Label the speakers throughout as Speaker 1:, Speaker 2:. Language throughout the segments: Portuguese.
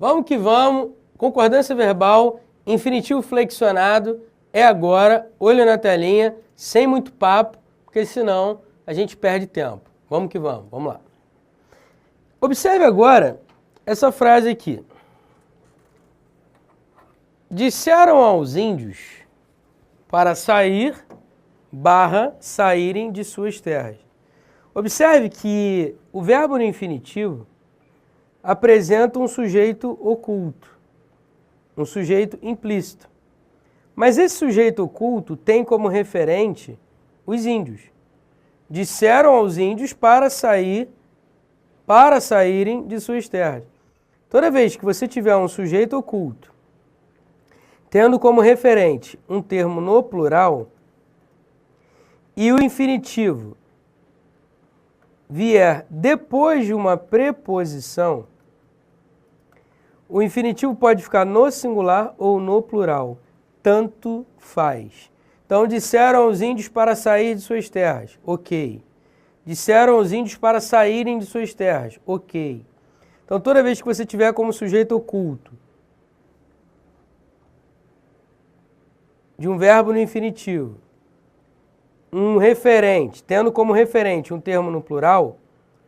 Speaker 1: Vamos que vamos, concordância verbal, infinitivo flexionado, é agora, olho na telinha, sem muito papo, porque senão a gente perde tempo. Vamos que vamos, vamos lá. Observe agora essa frase aqui. Disseram aos índios para saírem de suas terras. Observe que o verbo no infinitivo apresenta um sujeito oculto, um sujeito implícito. Mas esse sujeito oculto tem como referente os índios. Disseram aos índios para saírem de suas terras. Toda vez que você tiver um sujeito oculto, tendo como referente um termo no plural, e o infinitivo vier depois de uma preposição, o infinitivo pode ficar no singular ou no plural. Tanto faz. Então, disseram aos índios para sair de suas terras. Ok. Disseram aos índios para saírem de suas terras. Ok. Então, toda vez que você tiver como sujeito oculto de um verbo no infinitivo, um referente, tendo como referente um termo no plural,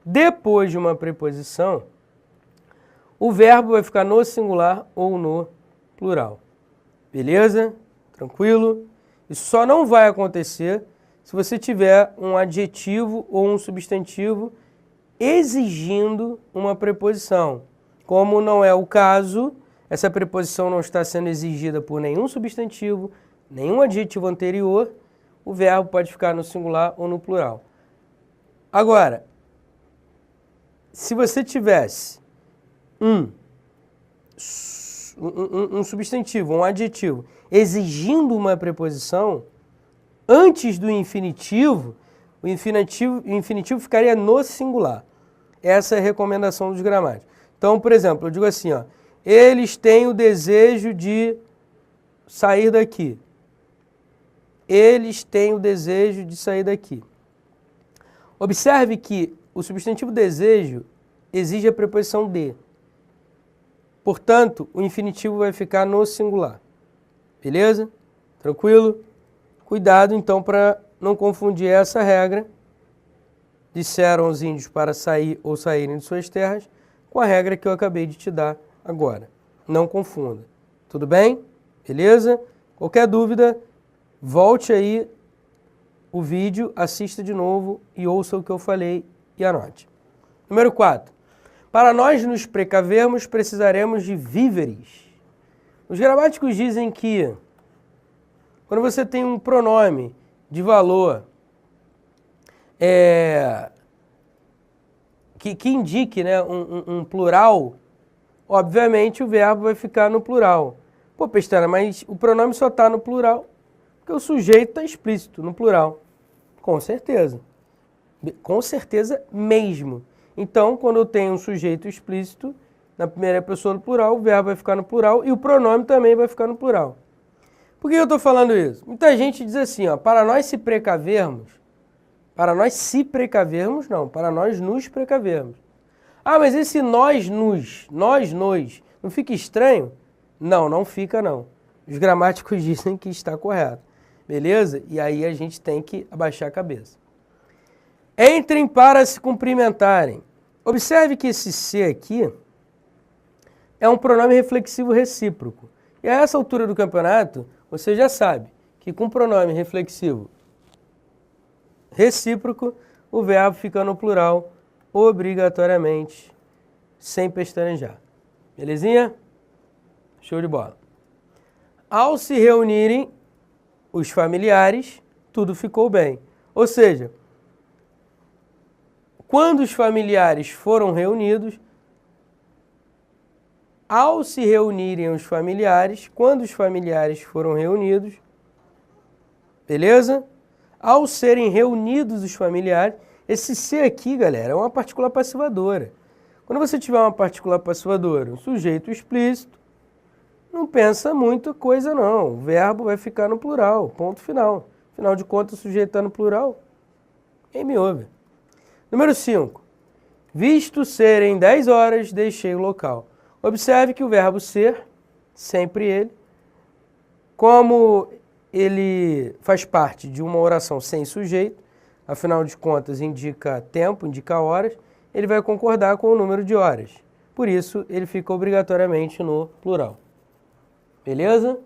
Speaker 1: depois de uma preposição, o verbo vai ficar no singular ou no plural. Beleza? Tranquilo? Isso só não vai acontecer se você tiver um adjetivo ou um substantivo exigindo uma preposição. Como não é o caso, essa preposição não está sendo exigida por nenhum substantivo, nenhum adjetivo anterior, o verbo pode ficar no singular ou no plural. Agora, se você tivesse um substantivo, um adjetivo, exigindo uma preposição, antes do infinitivo, o infinitivo ficaria no singular. Essa é a recomendação dos gramáticos. Então, por exemplo, eu digo assim, ó, eles têm o desejo de sair daqui. Eles têm o desejo de sair daqui. Observe que o substantivo desejo exige a preposição de. Portanto, o infinitivo vai ficar no singular. Beleza? Tranquilo? Cuidado, então, para não confundir essa regra. Disseram aos índios para sair ou saírem de suas terras com a regra que eu acabei de te dar agora. Não confunda. Tudo bem? Beleza? Qualquer dúvida, volte aí o vídeo, assista de novo e ouça o que eu falei e anote. Número 4. Para nós nos precavermos, precisaremos de víveres. Os gramáticos dizem que quando você tem um pronome de valor que indique, né, um plural, obviamente o verbo vai ficar no plural. Pô, Pestana, mas o pronome só está no plural porque o sujeito está explícito no plural. Com certeza. Com certeza mesmo. Então, quando eu tenho um sujeito explícito, na primeira pessoa do plural, o verbo vai ficar no plural e o pronome também vai ficar no plural. Por que eu estou falando isso? Muita gente diz assim, ó, para nós nos precavermos. Ah, mas esse nos, não fica estranho? Não, não fica não. Os gramáticos dizem que está correto. Beleza? E aí a gente tem que abaixar a cabeça. Entrem para se cumprimentarem. Observe que esse se aqui é um pronome reflexivo recíproco. E a essa altura do campeonato, você já sabe que com pronome reflexivo recíproco, o verbo fica no plural obrigatoriamente, sem pestanejar. Belezinha? Show de bola. Ao se reunirem os familiares, tudo ficou bem. Ou seja, quando os familiares foram reunidos, ao se reunirem os familiares, quando os familiares foram reunidos, beleza? Ao serem reunidos os familiares, esse se aqui, galera, é uma partícula passivadora. Quando você tiver uma partícula passivadora, um sujeito explícito, não pensa muita coisa não. O verbo vai ficar no plural, ponto final. Afinal de contas, o sujeito está no plural. Quem me ouve? Número 5. Visto serem 10 horas, deixei o local. Observe que o verbo ser, sempre ele, como ele faz parte de uma oração sem sujeito, afinal de contas indica tempo, indica horas, ele vai concordar com o número de horas. Por isso, ele fica obrigatoriamente no plural. Beleza?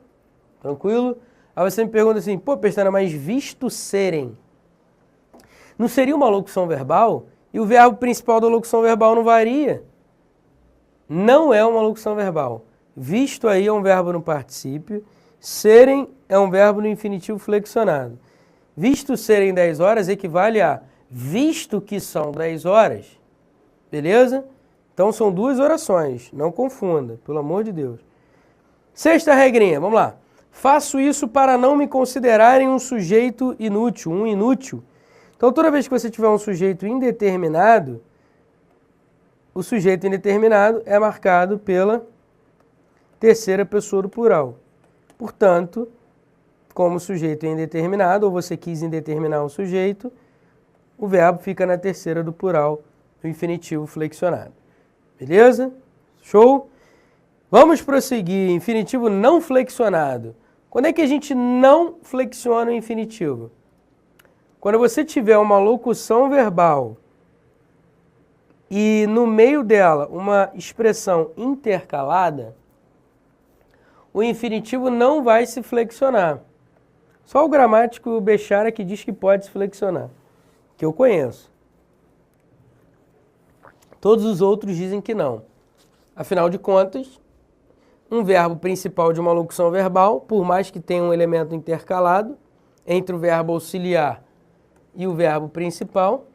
Speaker 1: Tranquilo? Aí você me pergunta assim, pô, Pestana, mas visto serem, não seria uma locução verbal? E o verbo principal da locução verbal não varia? Não é uma locução verbal. Visto aí é um verbo no particípio, serem é um verbo no infinitivo flexionado. Visto serem 10 horas equivale a visto que são 10 horas. Beleza? Então são duas orações, não confunda, pelo amor de Deus. Sexta regrinha, vamos lá. Faço isso para não me considerarem um sujeito inútil, um inútil. Então toda vez que você tiver um sujeito indeterminado, o sujeito indeterminado é marcado pela terceira pessoa do plural. Portanto, como o sujeito é indeterminado, ou você quis indeterminar um sujeito, o verbo fica na terceira do plural, no infinitivo flexionado. Beleza? Show? Vamos prosseguir. Infinitivo não flexionado. Quando é que a gente não flexiona o infinitivo? Quando você tiver uma locução verbal e no meio dela uma expressão intercalada, o infinitivo não vai se flexionar. Só o gramático Bechara que diz que pode se flexionar, que eu conheço. Todos os outros dizem que não. Afinal de contas, um verbo principal de uma locução verbal, por mais que tenha um elemento intercalado entre o verbo auxiliar e o verbo principal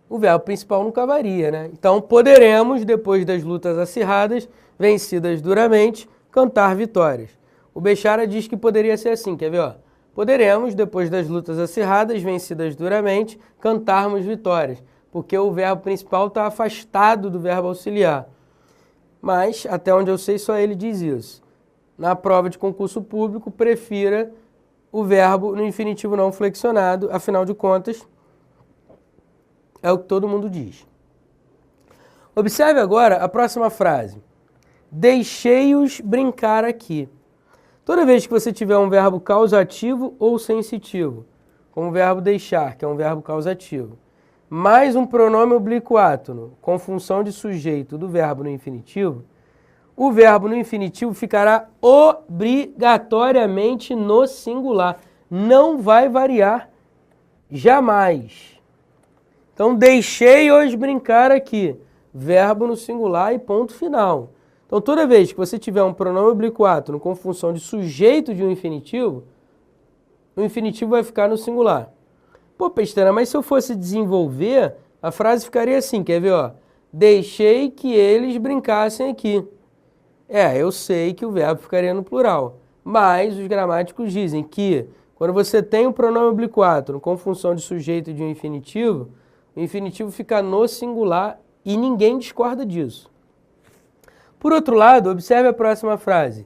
Speaker 1: nunca varia, né? Então, poderemos, depois das lutas acirradas, vencidas duramente, cantar vitórias. O Bechara diz que poderia ser assim, quer ver? Ó? Poderemos, depois das lutas acirradas, vencidas duramente, cantarmos vitórias, porque o verbo principal está afastado do verbo auxiliar. Mas, até onde eu sei, só ele diz isso. Na prova de concurso público, prefira o verbo no infinitivo não flexionado, afinal de contas, é o que todo mundo diz. Observe agora a próxima frase. Deixei-os brincar aqui. Toda vez que você tiver um verbo causativo ou sensitivo, como o verbo deixar, que é um verbo causativo, mais um pronome oblíquo átono, com função de sujeito do verbo no infinitivo, o verbo no infinitivo ficará obrigatoriamente no singular. Não vai variar jamais. Então, deixei-os brincar aqui. Verbo no singular e ponto final. Então, toda vez que você tiver um pronome oblíquo átono com função de sujeito de um infinitivo, o infinitivo vai ficar no singular. Pô, Pestana, mas se eu fosse desenvolver, a frase ficaria assim, quer ver, ó? Deixei que eles brincassem aqui. Eu sei que o verbo ficaria no plural, mas os gramáticos dizem que quando você tem um pronome oblíquo átono com função de sujeito de um infinitivo, o infinitivo fica no singular e ninguém discorda disso. Por outro lado, observe a próxima frase.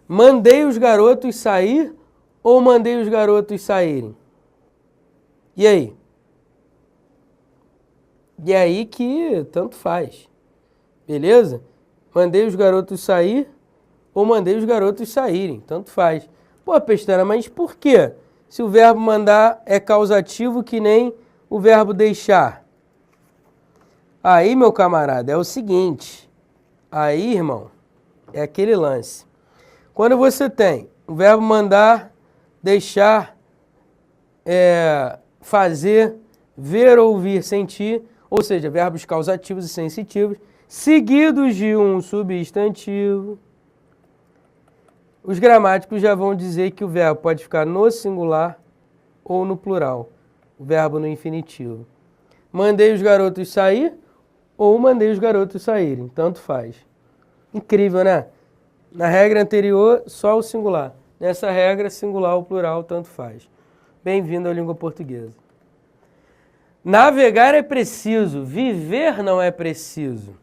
Speaker 1: Mandei os garotos sair ou mandei os garotos saírem? E aí? E aí que tanto faz. Beleza? Mandei os garotos sair ou mandei os garotos saírem? Tanto faz. Pô, Pestana, mas por quê? Se o verbo mandar é causativo que nem o verbo deixar. Aí, meu camarada, é o seguinte. Aí, irmão, é aquele lance. Quando você tem o verbo mandar, deixar, fazer, ver, ouvir, sentir, ou seja, verbos causativos e sensitivos, seguidos de um substantivo, os gramáticos já vão dizer que o verbo pode ficar no singular ou no plural, o verbo no infinitivo. Mandei os garotos sair ou mandei os garotos saírem, tanto faz. Incrível, né? Na regra anterior, só o singular. Nessa regra, singular ou plural, tanto faz. Bem-vindo à língua portuguesa. Navegar é preciso, viver não é preciso.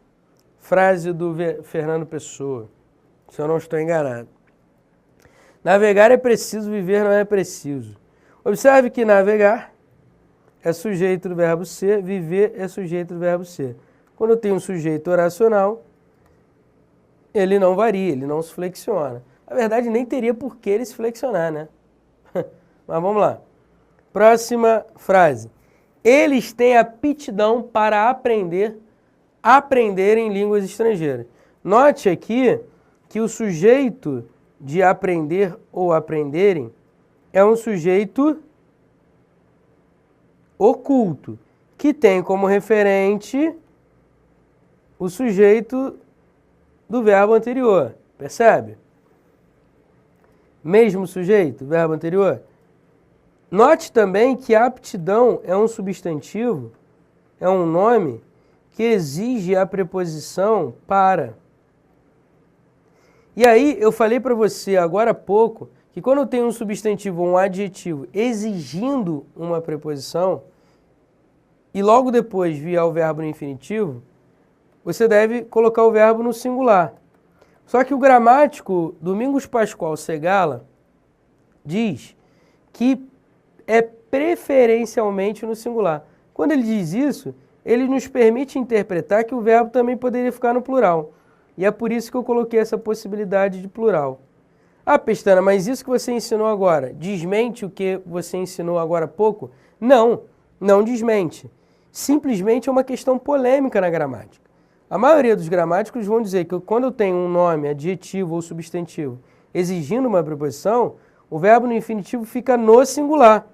Speaker 1: Frase do Fernando Pessoa, se eu não estou enganado. Navegar é preciso, viver não é preciso. Observe que navegar é sujeito do verbo ser, viver é sujeito do verbo ser. Quando eu tenho um sujeito oracional, ele não varia, ele não se flexiona. Na verdade, nem teria por que ele se flexionar, né? Mas vamos lá. Próxima frase. Eles têm aptidão para aprender em línguas estrangeiras. Note aqui que o sujeito de aprender ou aprenderem é um sujeito oculto, que tem como referente o sujeito do verbo anterior. Percebe? Mesmo sujeito, verbo anterior. Note também que aptidão é um substantivo, é um nome que exige a preposição para. E aí, eu falei para você agora há pouco que quando eu tenho um substantivo ou um adjetivo exigindo uma preposição e logo depois vier o verbo no infinitivo, você deve colocar o verbo no singular. Só que o gramático Domingos Pascoal Segala diz que é preferencialmente no singular. Quando ele diz isso, ele nos permite interpretar que o verbo também poderia ficar no plural. E é por isso que eu coloquei essa possibilidade de plural. Ah, Pestana, mas isso que você ensinou agora, desmente o que você ensinou agora há pouco? Não, não desmente. Simplesmente é uma questão polêmica na gramática. A maioria dos gramáticos vão dizer que quando eu tenho um nome, adjetivo ou substantivo exigindo uma preposição, o verbo no infinitivo fica no singular.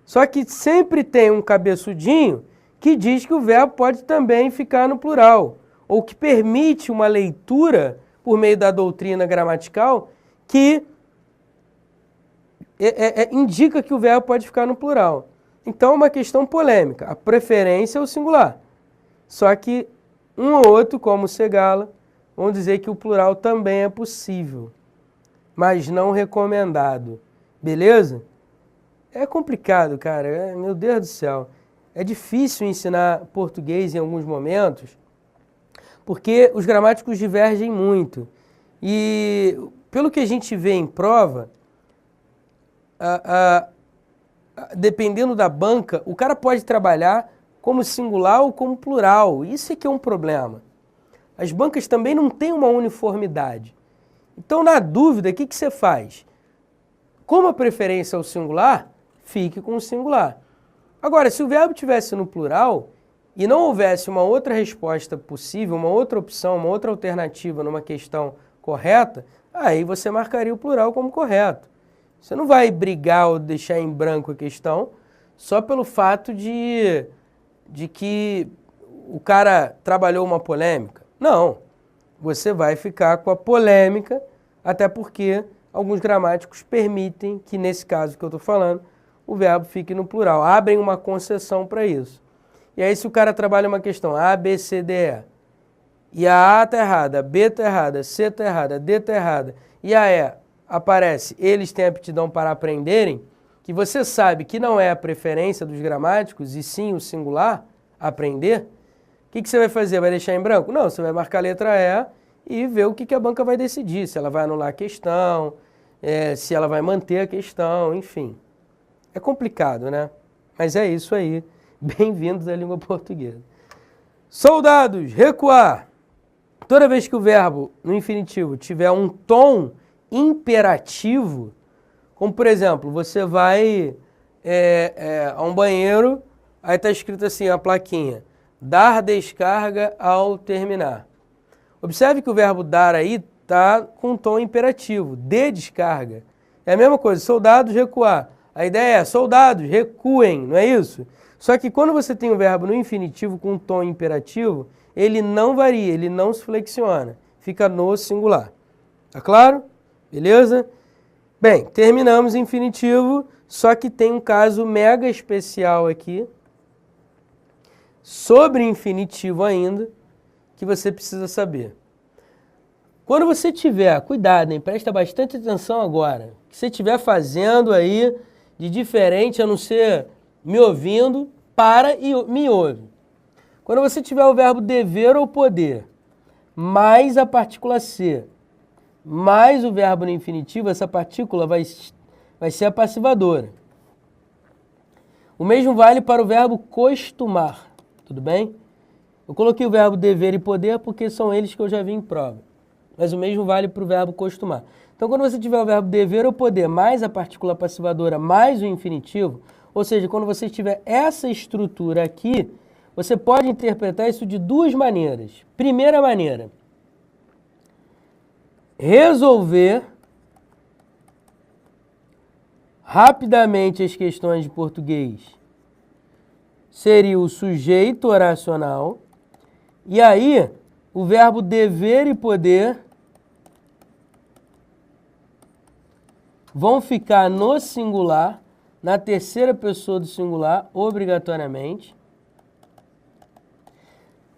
Speaker 1: Só que sempre tem um cabeçudinho que diz que o verbo pode também ficar no plural, ou que permite uma leitura, por meio da doutrina gramatical, que indica que o verbo pode ficar no plural. Então é uma questão polêmica. A preferência é o singular. Só que um ou outro, como o Segala, vão dizer que o plural também é possível, mas não recomendado. Beleza? É complicado, cara. Meu Deus do céu. É difícil ensinar português em alguns momentos, porque os gramáticos divergem muito. E pelo que a gente vê em prova, dependendo da banca, o cara pode trabalhar como singular ou como plural. Isso é que é um problema. As bancas também não têm uma uniformidade. Então, na dúvida, o que você faz? Como a preferência é o singular, fique com o singular. Agora, se o verbo estivesse no plural e não houvesse uma outra resposta possível, uma outra opção, uma outra alternativa numa questão correta, aí você marcaria o plural como correto. Você não vai brigar ou deixar em branco a questão só pelo fato de que o cara trabalhou uma polêmica. Não, você vai ficar com a polêmica, até porque alguns gramáticos permitem que, nesse caso que eu estou falando, o verbo fique no plural. Abrem uma concessão para isso. E aí, se o cara trabalha uma questão A, B, C, D, E, e a A está errada, a B está errada, a C está errada, a D está errada, e a E aparece, eles têm aptidão para aprenderem, que você sabe que não é a preferência dos gramáticos, e sim o singular, aprender, o que você vai fazer? Vai deixar em branco? Não, você vai marcar a letra E e ver o que a banca vai decidir, se ela vai anular a questão, se ela vai manter a questão, enfim. É complicado, né? Mas é isso aí. Bem-vindos à língua portuguesa. Soldados, recuar. Toda vez que o verbo no infinitivo tiver um tom imperativo, como por exemplo, você vai a um banheiro, aí está escrito assim, a plaquinha, dar descarga ao terminar. Observe que o verbo dar aí está com um tom imperativo, de descarga. É a mesma coisa, soldados, recuar. A ideia é, soldados, recuem, não é isso? Só que quando você tem o verbo no infinitivo com um tom imperativo, ele não varia, ele não se flexiona, fica no singular. Tá claro? Beleza? Bem, terminamos infinitivo, só que tem um caso mega especial aqui, sobre infinitivo ainda, que você precisa saber. Quando você tiver, cuidado, hein? Presta bastante atenção agora, o que você estiver fazendo aí de diferente, a não ser me ouvindo, para e me ouve. Quando você tiver o verbo dever ou poder, mais a partícula ser, mais o verbo no infinitivo, essa partícula vai ser a passivadora. O mesmo vale para o verbo costumar, tudo bem? Eu coloquei o verbo dever e poder porque são eles que eu já vi em prova. Mas o mesmo vale para o verbo costumar. Então, quando você tiver o verbo dever ou poder mais a partícula passivadora mais o infinitivo, ou seja, quando você tiver essa estrutura aqui, você pode interpretar isso de duas maneiras. Primeira maneira, resolver rapidamente as questões de português seria o sujeito oracional, e aí o verbo dever e poder vão ficar no singular, na terceira pessoa do singular, obrigatoriamente.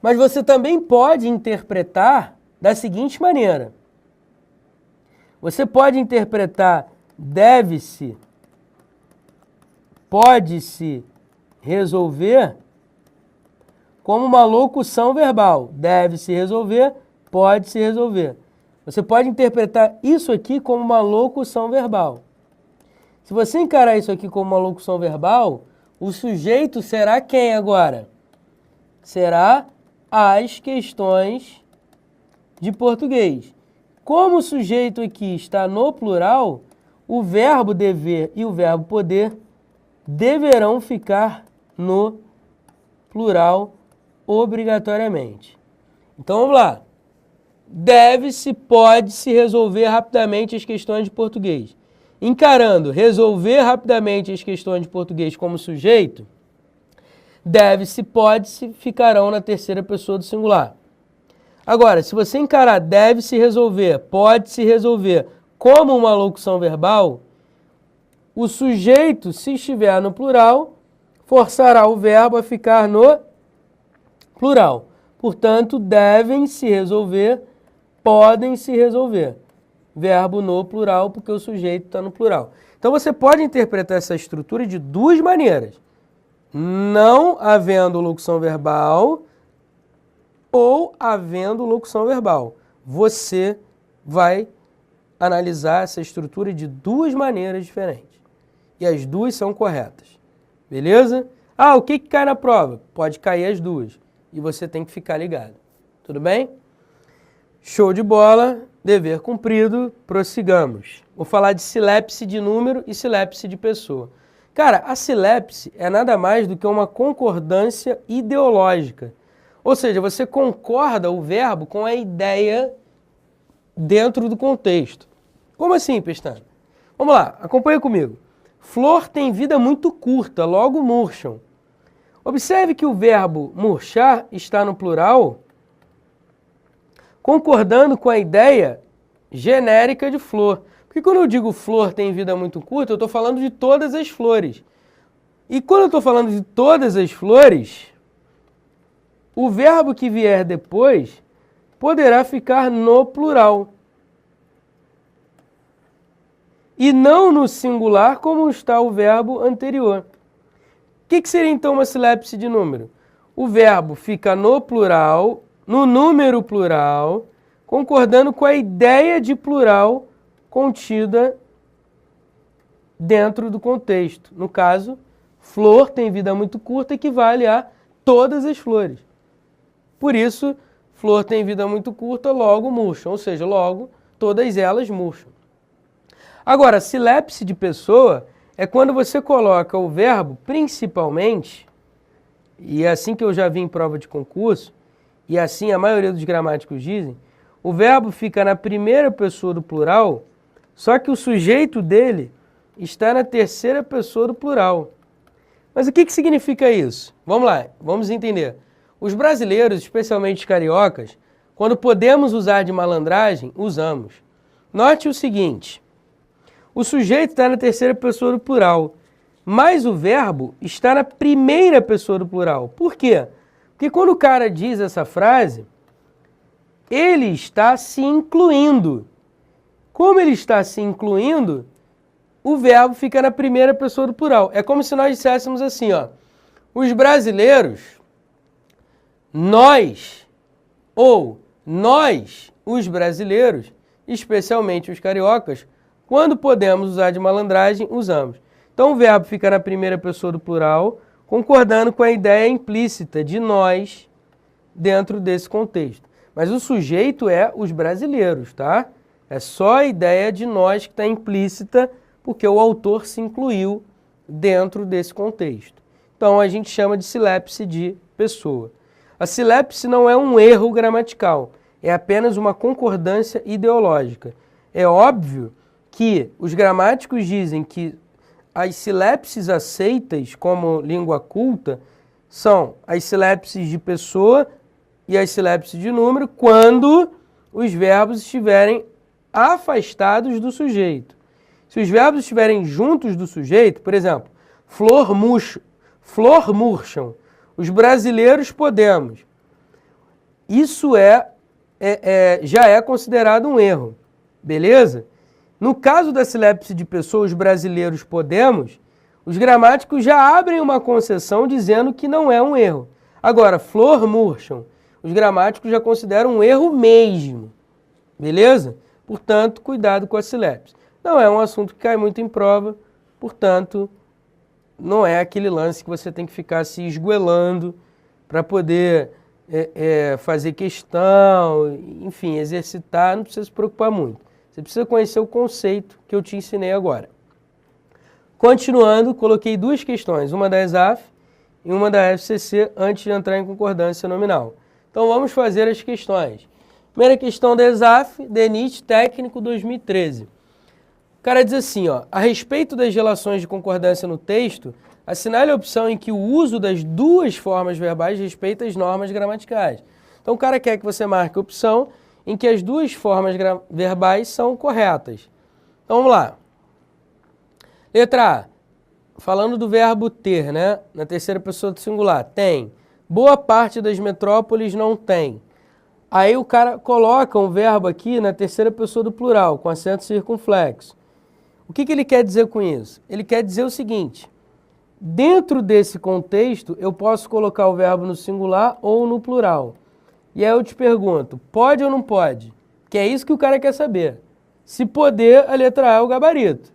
Speaker 1: Mas você também pode interpretar da seguinte maneira. Você pode interpretar deve-se, pode-se resolver como uma locução verbal. Deve-se resolver, pode-se resolver. Você pode interpretar isso aqui como uma locução verbal. Se você encarar isso aqui como uma locução verbal, o sujeito será quem agora? Será as questões de português. Como o sujeito aqui está no plural, o verbo dever e o verbo poder deverão ficar no plural obrigatoriamente. Então vamos lá. Deve-se, pode-se resolver rapidamente as questões de português. Encarando resolver rapidamente as questões de português como sujeito, deve-se, pode-se ficarão na terceira pessoa do singular. Agora, se você encarar deve-se resolver, pode-se resolver como uma locução verbal, o sujeito, se estiver no plural, forçará o verbo a ficar no plural. Portanto, devem se resolver, podem se resolver. Verbo no plural, porque o sujeito está no plural. Então, você pode interpretar essa estrutura de duas maneiras. Não havendo locução verbal ou havendo locução verbal. Você vai analisar essa estrutura de duas maneiras diferentes. E as duas são corretas. Beleza? Ah, o que cai na prova? Pode cair as duas. E você tem que ficar ligado. Tudo bem? Show de bola. Dever cumprido. Prossigamos. Vou falar de silepse de número e silepse de pessoa. Cara, a silepse é nada mais do que uma concordância ideológica. Ou seja, você concorda o verbo com a ideia dentro do contexto. Como assim, Pestana? Vamos lá, acompanha comigo. Flor tem vida muito curta, logo murcham. Observe que o verbo murchar está no plural, concordando com a ideia genérica de flor. Porque quando eu digo flor tem vida muito curta, eu estou falando de todas as flores. E quando eu estou falando de todas as flores, o verbo que vier depois poderá ficar no plural. E não no singular como está o verbo anterior. O que seria então uma silepse de número? O verbo fica no plural, no número plural, concordando com a ideia de plural contida dentro do contexto. No caso, flor tem vida muito curta, equivale a todas as flores. Por isso, flor tem vida muito curta, logo murcham, ou seja, logo todas elas murcham. Agora, silepse de pessoa é quando você coloca o verbo principalmente, e é assim que eu já vi em prova de concurso, e assim a maioria dos gramáticos dizem, o verbo fica na primeira pessoa do plural, só que o sujeito dele está na terceira pessoa do plural. Mas o que significa isso? Vamos lá, vamos entender. Os brasileiros, especialmente os cariocas, quando podemos usar de malandragem, usamos. Note o seguinte, o sujeito está na terceira pessoa do plural, mas o verbo está na primeira pessoa do plural. Por quê? Porque quando o cara diz essa frase, ele está se incluindo. Como ele está se incluindo, o verbo fica na primeira pessoa do plural. É como se nós disséssemos assim, ó, os brasileiros, nós, ou nós, os brasileiros, especialmente os cariocas, quando podemos usar de malandragem, usamos. Então o verbo fica na primeira pessoa do plural, concordando com a ideia implícita de nós dentro desse contexto. Mas o sujeito é os brasileiros, tá? É só a ideia de nós que está implícita porque o autor se incluiu dentro desse contexto. Então, a gente chama de silepse de pessoa. A silepse não é um erro gramatical, é apenas uma concordância ideológica. É óbvio que os gramáticos dizem que as silepses aceitas como língua culta são as silepses de pessoa e as silepses de número quando os verbos estiverem afastados do sujeito. Se os verbos estiverem juntos do sujeito, por exemplo, flor murcham, os brasileiros podemos. Isso já é considerado um erro, beleza? No caso da silepse de pessoa, os brasileiros podemos, os gramáticos já abrem uma concessão dizendo que não é um erro. Agora, flor murcham, os gramáticos já consideram um erro mesmo, beleza? Portanto, cuidado com a silepse. Não é um assunto que cai muito em prova, portanto, não é aquele lance que você tem que ficar se esgoelando para poder fazer questão, enfim, exercitar, não precisa se preocupar muito. Você precisa conhecer o conceito que eu te ensinei agora. Continuando, coloquei duas questões, uma da ESAF e uma da FCC, antes de entrar em concordância nominal. Então vamos fazer as questões. Primeira questão da ESAF, DENIT Técnico 2013. O cara diz assim, ó, a respeito das relações de concordância no texto, assinale a opção em que o uso das duas formas verbais respeita as normas gramaticais. Então o cara quer que você marque a opção em que as duas formas verbais são corretas. Então vamos lá. Letra A, falando do verbo ter, né? Na terceira pessoa do singular, tem. Boa parte das metrópoles não tem. Aí o cara coloca um verbo aqui na terceira pessoa do plural, com acento circunflexo. O que ele quer dizer com isso? Ele quer dizer o seguinte, dentro desse contexto, eu posso colocar o verbo no singular ou no plural. E aí eu te pergunto, pode ou não pode? Que é isso que o cara quer saber. Se poder, a letra A é o gabarito.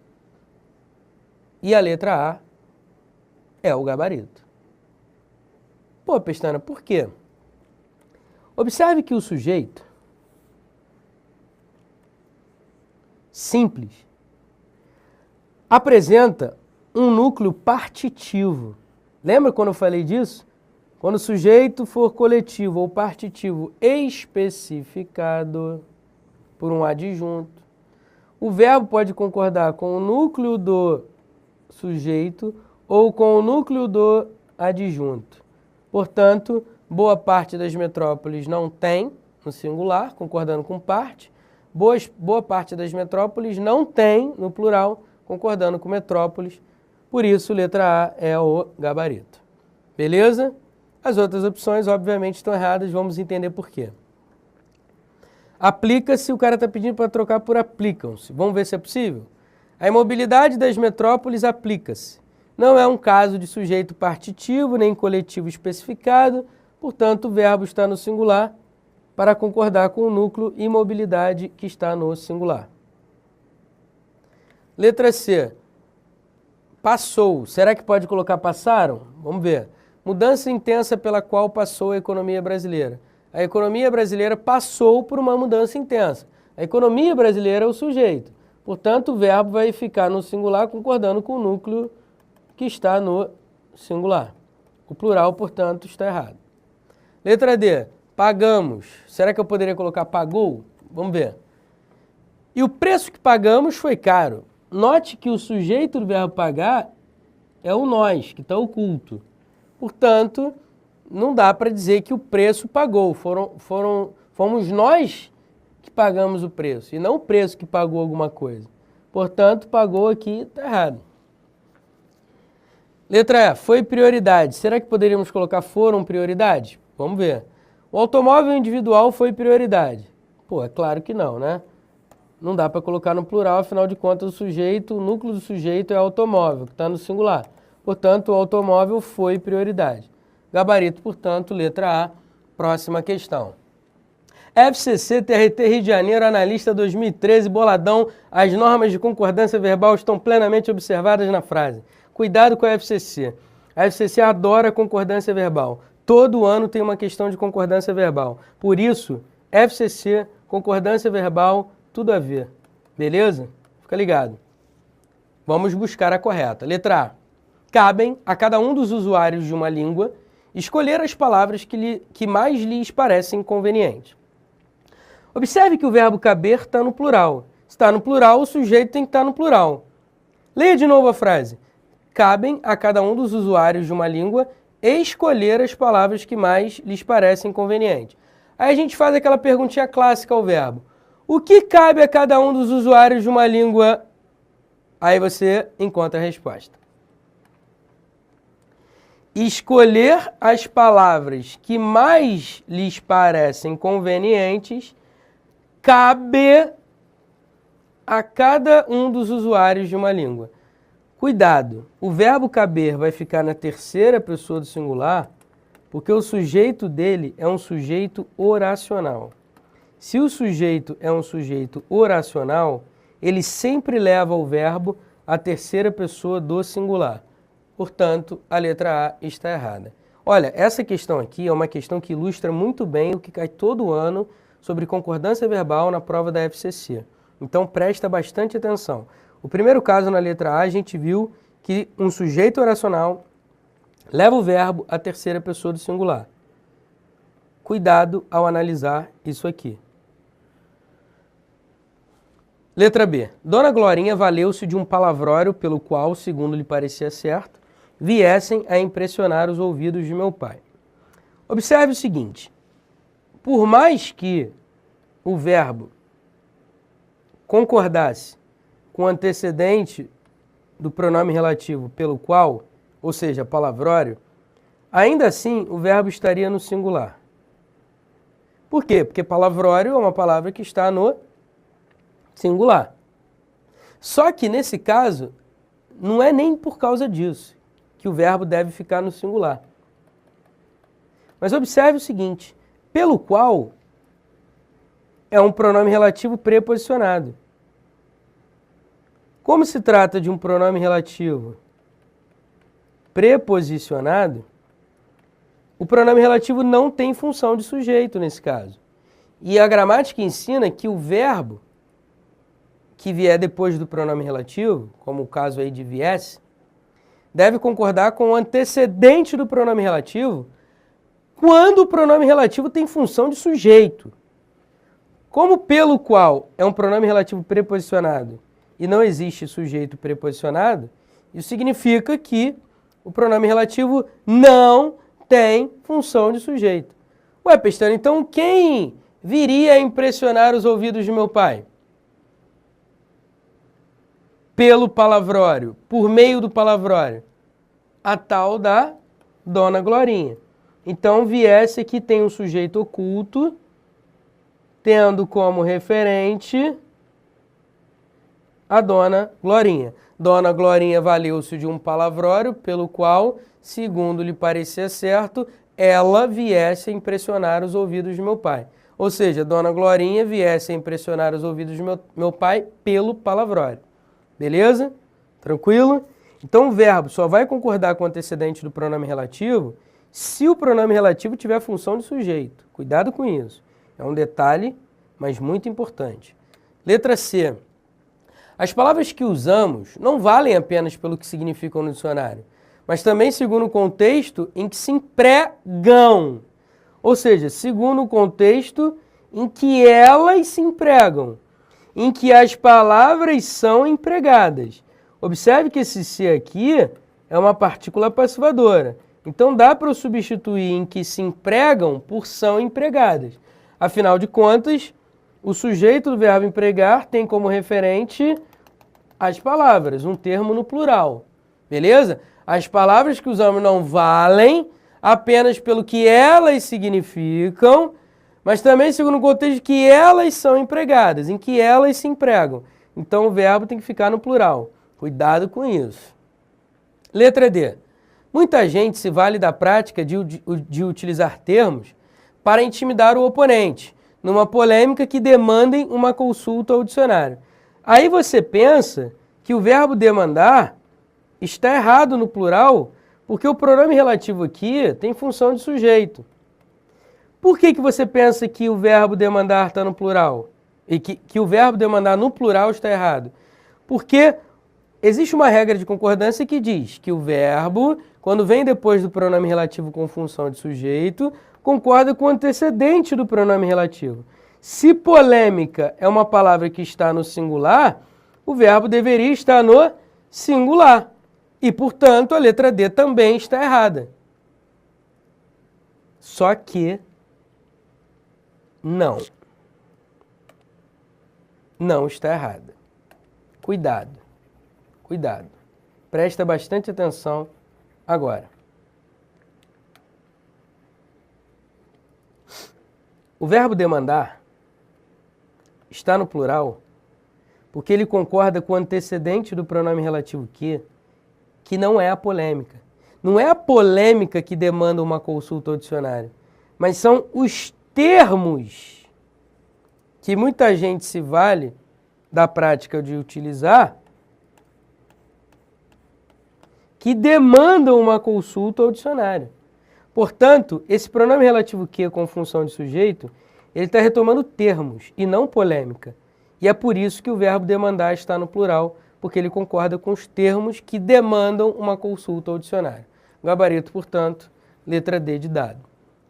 Speaker 1: E a letra A é o gabarito. Pô, Pestana, por quê? Observe que o sujeito simples apresenta um núcleo partitivo. Lembra quando eu falei disso? Quando o sujeito for coletivo ou partitivo especificado por um adjunto, o verbo pode concordar com o núcleo do sujeito ou com o núcleo do adjunto. Portanto, boa parte das metrópoles não tem, no singular, concordando com parte. Boa parte das metrópoles não tem, no plural, concordando com metrópoles. Por isso, letra A é o gabarito. Beleza? As outras opções, obviamente, estão erradas. Vamos entender por quê. Aplica-se, o cara está pedindo para trocar por aplicam-se. Vamos ver se é possível? A imobilidade das metrópoles aplica-se. Não é um caso de sujeito partitivo, nem coletivo especificado, portanto, o verbo está no singular para concordar com o núcleo imobilidade que está no singular. Letra C. Passou. Será que pode colocar passaram? Vamos ver. Mudança intensa pela qual passou a economia brasileira. A economia brasileira passou por uma mudança intensa. A economia brasileira é o sujeito. Portanto, o verbo vai ficar no singular concordando com o núcleo que está no singular. O plural, portanto, está errado. Letra D. Pagamos. Será que eu poderia colocar pagou? Vamos ver. E o preço que pagamos foi caro. Note que o sujeito do verbo pagar é o nós, que está oculto. Portanto, não dá para dizer que o preço pagou. Fomos nós que pagamos o preço, e não o preço que pagou alguma coisa. Portanto, pagou aqui, está errado. Letra E, foi prioridade. Será que poderíamos colocar foram prioridade? Vamos ver. O automóvel individual foi prioridade. Pô, é claro que não, né? Não dá para colocar no plural, afinal de contas o núcleo do sujeito é automóvel, que está no singular. Portanto, o automóvel foi prioridade. Gabarito, portanto, letra A. Próxima questão. FCC, TRT, Rio de Janeiro, analista 2013, boladão. As normas de concordância verbal estão plenamente observadas na frase. Cuidado com a FCC. A FCC adora concordância verbal. Todo ano tem uma questão de concordância verbal. Por isso, FCC, concordância verbal, tudo a ver. Beleza? Fica ligado. Vamos buscar a correta. Letra A. Cabem a cada um dos usuários de uma língua escolher as palavras que mais lhes parecem convenientes. Observe que o verbo caber está no plural. Se está no plural, o sujeito tem que estar no plural. Leia de novo a frase. Cabem a cada um dos usuários de uma língua escolher as palavras que mais lhes parecem convenientes. Aí a gente faz aquela perguntinha clássica ao verbo. O que cabe a cada um dos usuários de uma língua? Aí você encontra a resposta. Escolher as palavras que mais lhes parecem convenientes cabe a cada um dos usuários de uma língua. Cuidado, o verbo caber vai ficar na terceira pessoa do singular porque o sujeito dele é um sujeito oracional. Se o sujeito é um sujeito oracional, ele sempre leva o verbo à terceira pessoa do singular. Portanto, a letra A está errada. Olha, essa questão aqui é uma questão que ilustra muito bem o que cai todo ano sobre concordância verbal na prova da FCC. Então, presta bastante atenção. O primeiro caso, na letra A, a gente viu que um sujeito oracional leva o verbo à terceira pessoa do singular. Cuidado ao analisar isso aqui. Letra B. Dona Glorinha valeu-se de um palavrório pelo qual, segundo lhe parecia certo, viessem a impressionar os ouvidos de meu pai. Observe o seguinte. Por mais que o verbo concordasse com o antecedente do pronome relativo pelo qual, ou seja, palavrório, ainda assim o verbo estaria no singular. Por quê? Porque palavrório é uma palavra que está no singular. Só que nesse caso, não é nem por causa disso que o verbo deve ficar no singular. Mas observe o seguinte, pelo qual é um pronome relativo preposicionado. Como se trata de um pronome relativo preposicionado, o pronome relativo não tem função de sujeito nesse caso. E a gramática ensina que o verbo que vier depois do pronome relativo, como o caso aí de viesse, deve concordar com o antecedente do pronome relativo quando o pronome relativo tem função de sujeito. Como pelo qual é um pronome relativo preposicionado e não existe sujeito preposicionado, isso significa que o pronome relativo não tem função de sujeito. Ué, Pestana, então quem viria a impressionar os ouvidos de meu pai? Pelo palavrório, por meio do palavrório, a tal da Dona Glorinha. Então, viesse aqui tem um sujeito oculto, tendo como referente a Dona Glorinha. Dona Glorinha valeu-se de um palavrório pelo qual, segundo lhe parecia certo, ela viesse a impressionar os ouvidos de meu pai. Ou seja, Dona Glorinha viesse a impressionar os ouvidos de meu pai pelo palavrório. Beleza? Tranquilo? Então o verbo só vai concordar com o antecedente do pronome relativo se o pronome relativo tiver função de sujeito. Cuidado com isso. É um detalhe, mas muito importante. Letra C. As palavras que usamos não valem apenas pelo que significam no dicionário, mas também segundo o contexto em que se empregam. Ou seja, segundo o contexto em que elas se empregam, em que as palavras são empregadas. Observe que esse se aqui é uma partícula passivadora. Então dá para eu substituir em que se empregam por são empregadas. Afinal de contas, o sujeito do verbo empregar tem como referente as palavras, um termo no plural. Beleza? As palavras que usamos não valem apenas pelo que elas significam, mas também segundo o contexto que elas são empregadas, em que elas se empregam. Então o verbo tem que ficar no plural. Cuidado com isso. Letra D. Muita gente se vale da prática de utilizar termos para intimidar o oponente, numa polêmica que demandem uma consulta ao dicionário. Aí você pensa que o verbo demandar está errado no plural, porque o pronome relativo aqui tem função de sujeito. Por que você pensa que o verbo demandar está no plural? E que o verbo demandar no plural está errado? Porque existe uma regra de concordância que diz que o verbo, quando vem depois do pronome relativo com função de sujeito, concorda com o antecedente do pronome relativo. Se polêmica é uma palavra que está no singular, o verbo deveria estar no singular. E, portanto, a letra D também está errada. Só que não. Não está errada. Cuidado. Cuidado. Presta bastante atenção agora. O verbo demandar está no plural porque ele concorda com o antecedente do pronome relativo que não é a polêmica. Não é a polêmica que demanda uma consulta ao dicionário, mas são os termos que muita gente se vale da prática de utilizar que demandam uma consulta ao dicionário. Portanto, esse pronome relativo que com função de sujeito, ele está retomando termos e não polêmica. E é por isso que o verbo demandar está no plural, porque ele concorda com os termos que demandam uma consulta ao dicionário. Gabarito, portanto, letra D de dado.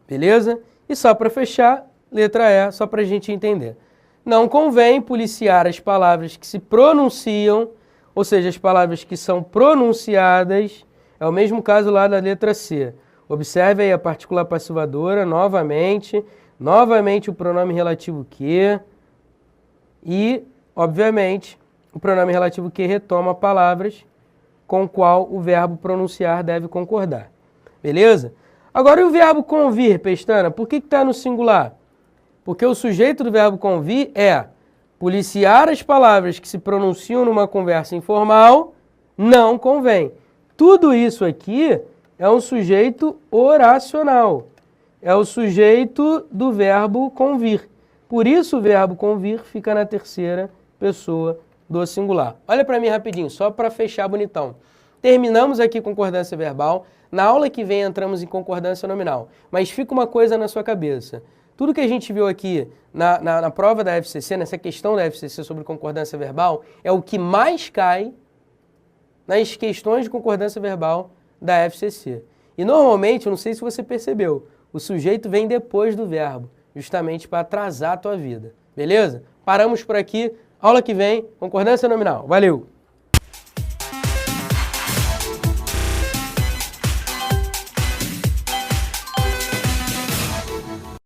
Speaker 1: Beleza? E só para fechar, letra E, só para a gente entender. Não convém policiar as palavras que se pronunciam, ou seja, as palavras que são pronunciadas, é o mesmo caso lá da letra C. Observe aí a partícula passivadora, novamente o pronome relativo que, e, obviamente, o pronome relativo que retoma palavras com o qual o verbo pronunciar deve concordar. Beleza? Agora, e o verbo convir, Pestana? Por que está no singular? Porque o sujeito do verbo convir é policiar as palavras que se pronunciam numa conversa informal, não convém. Tudo isso aqui é um sujeito oracional. É o sujeito do verbo convir. Por isso o verbo convir fica na terceira pessoa do singular. Olha para mim rapidinho, só para fechar bonitão. Terminamos aqui concordância verbal. Na aula que vem entramos em concordância nominal. Mas fica uma coisa na sua cabeça. Tudo que a gente viu aqui na prova da FCC, nessa questão da FCC sobre concordância verbal, é o que mais cai nas questões de concordância verbal da FCC. E normalmente, eu não sei se você percebeu, o sujeito vem depois do verbo, justamente para atrasar a tua vida. Beleza? Paramos por aqui. Aula que vem, concordância nominal. Valeu!